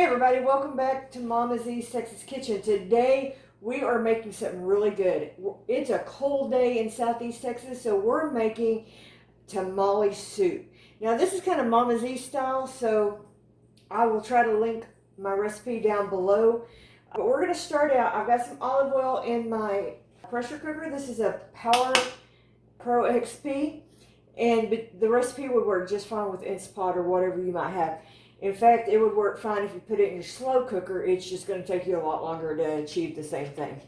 everybody, welcome back to Mama Z's Texas Kitchen. Today we are making something really good. It's a cold day in Southeast Texas, so we're making tamale soup. Now this is kind of Mama Z style, so I will try to link my recipe down below. But we're going to start out. I've got some olive oil in my pressure cooker. This is a Power Pro XP, and the recipe would work just fine with Instant Pot or whatever you might have. In fact, it would work fine if you put it in your slow cooker. It's just going to take you a lot longer to achieve the same thing.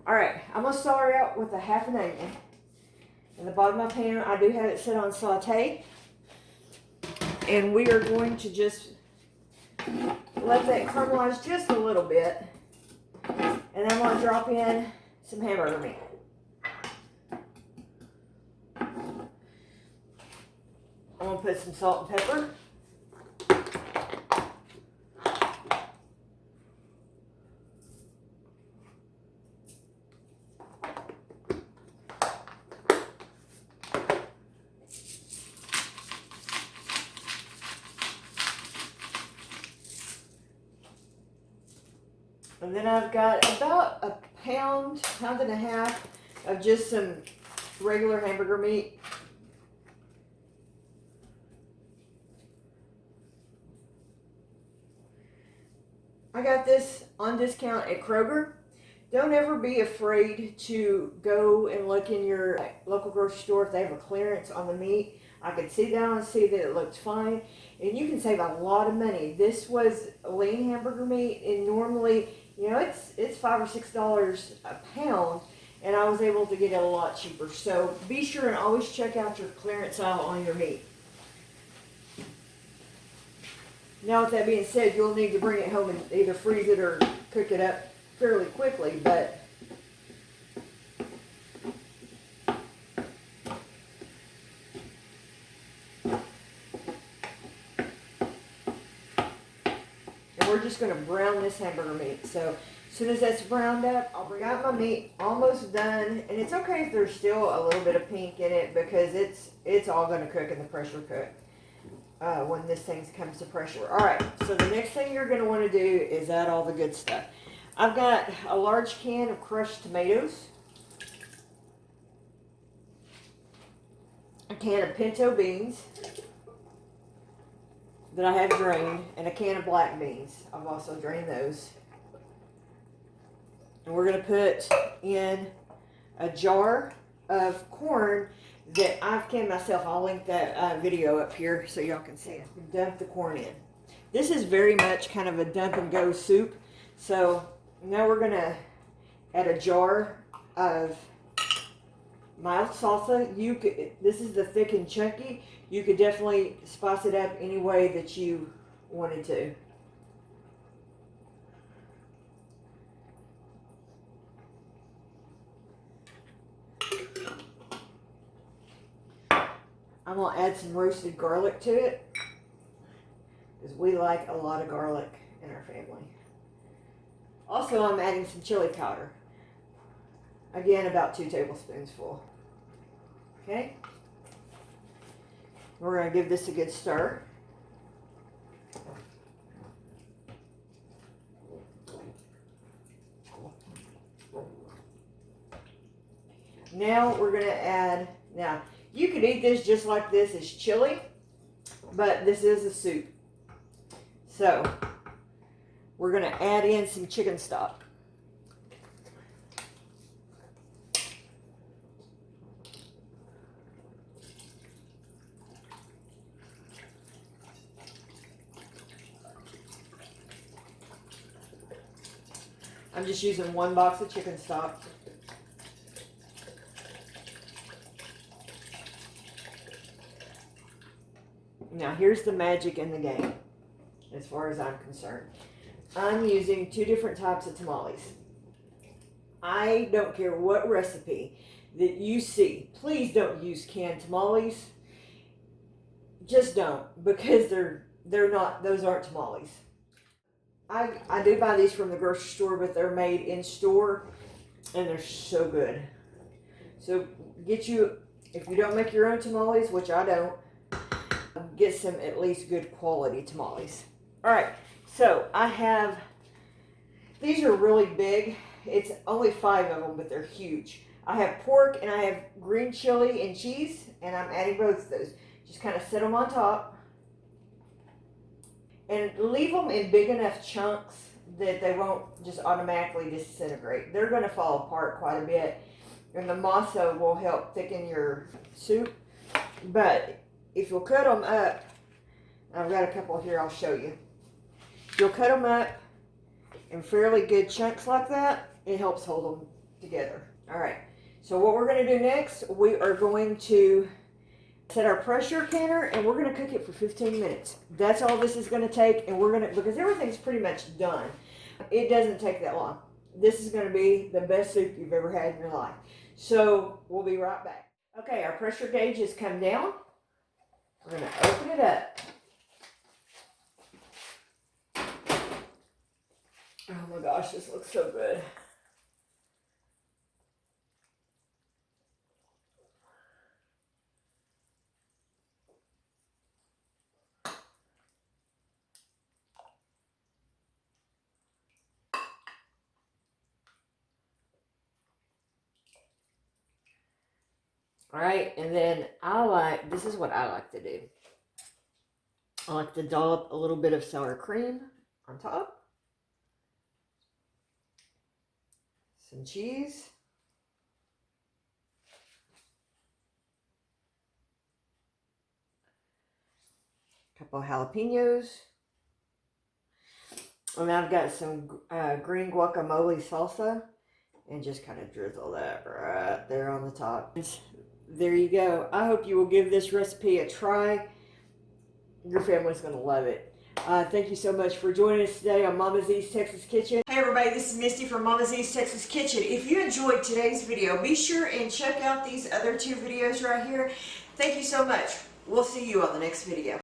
Alright, I'm going to start out with a half an onion. In the bottom of my pan, I do have it set on saute. And we are going to just let that caramelize just a little bit. And I'm going to drop in some hamburger meat. I'm going to put some salt and pepper. And then I've got about a pound and a half of just some regular hamburger meat. I got this on discount at Kroger. Don't ever be afraid to go and look in your local grocery store if they have a clearance on the meat. I could sit down and see that it looked fine, and you can save a lot of money. This was lean hamburger meat, and normally, you know, it's $5 or $6 a pound, and I was able to get it a lot cheaper. So be sure and always check out your clearance aisle on your meat. Now, with that being said, you'll need to bring it home and either freeze it or cook it up fairly quickly, but we're just going to brown this hamburger meat. So as soon as that's browned up, I'll bring out my meat, almost done. And it's okay if there's still a little bit of pink in it, because it's all going to cook in the pressure cook when this thing comes to pressure. All right, so the next thing you're going to want to do is add all the good stuff. I've got a large can of crushed tomatoes, a can of pinto beans that I have drained, and a can of black beans. I've also drained those. And we're going to put in a jar of corn that I've canned myself. I'll link that video up here so y'all can see it. Dump the corn in. This is very much kind of a dump and go soup. So now we're going to add a jar of mild salsa. This is the thick and chunky. You could definitely spice it up any way that you wanted to. I'm going to add some roasted garlic to it, because we like a lot of garlic in our family. Also, I'm adding some chili powder. Again, about 2 tablespoons full. Okay? We're going to give this a good stir. Now we're going to add, now you could eat this just like this as chili, but this is a soup. So we're going to add in some chicken stock. I'm just using 1 box of chicken stock. Now here's the magic in the game, as far as I'm concerned. I'm using 2 different types of tamales. I don't care what recipe that you see. Please don't use canned tamales. Just don't, because they're not, those aren't tamales. I do buy these from the grocery store, but they're made in store, and they're so good. So get you, if you don't make your own tamales, which I don't, get some at least good quality tamales. All right, so I have, these are really big. It's only 5 of them, but they're huge. I have pork and I have green chili and cheese, and I'm adding both of those. Just kind of set them on top and leave them in big enough chunks that they won't just automatically disintegrate. They're going to fall apart quite a bit, and the masa will help thicken your soup. But if you'll cut them up, I've got a couple here I'll show you. If you'll cut them up in fairly good chunks like that, it helps hold them together. All right, so what we're going to do next, we are going to set our pressure canner and we're going to cook it for 15 minutes. That's all this is going to take, and we're going to, because everything's pretty much done, it doesn't take that long. This is going to be the best soup you've ever had in your life. So we'll be right back. Okay, our pressure gauge has come down. We're going to open it up. Oh my gosh, this looks so good. All right, and then this is what I like to do. I like to dollop a little bit of sour cream on top. Some cheese. A couple of jalapenos. And I've got some green guacamole salsa. And just kind of drizzle that right there on the top. There you go. I hope you will give this recipe a try. Your family's going to love it. Thank you so much for joining us today on Mama Z's Texas Kitchen. Hey everybody, this is Misty from Mama Z's Texas Kitchen. If you enjoyed today's video, be sure and check out these other 2 videos right here. Thank you so much. We'll see you on the next video.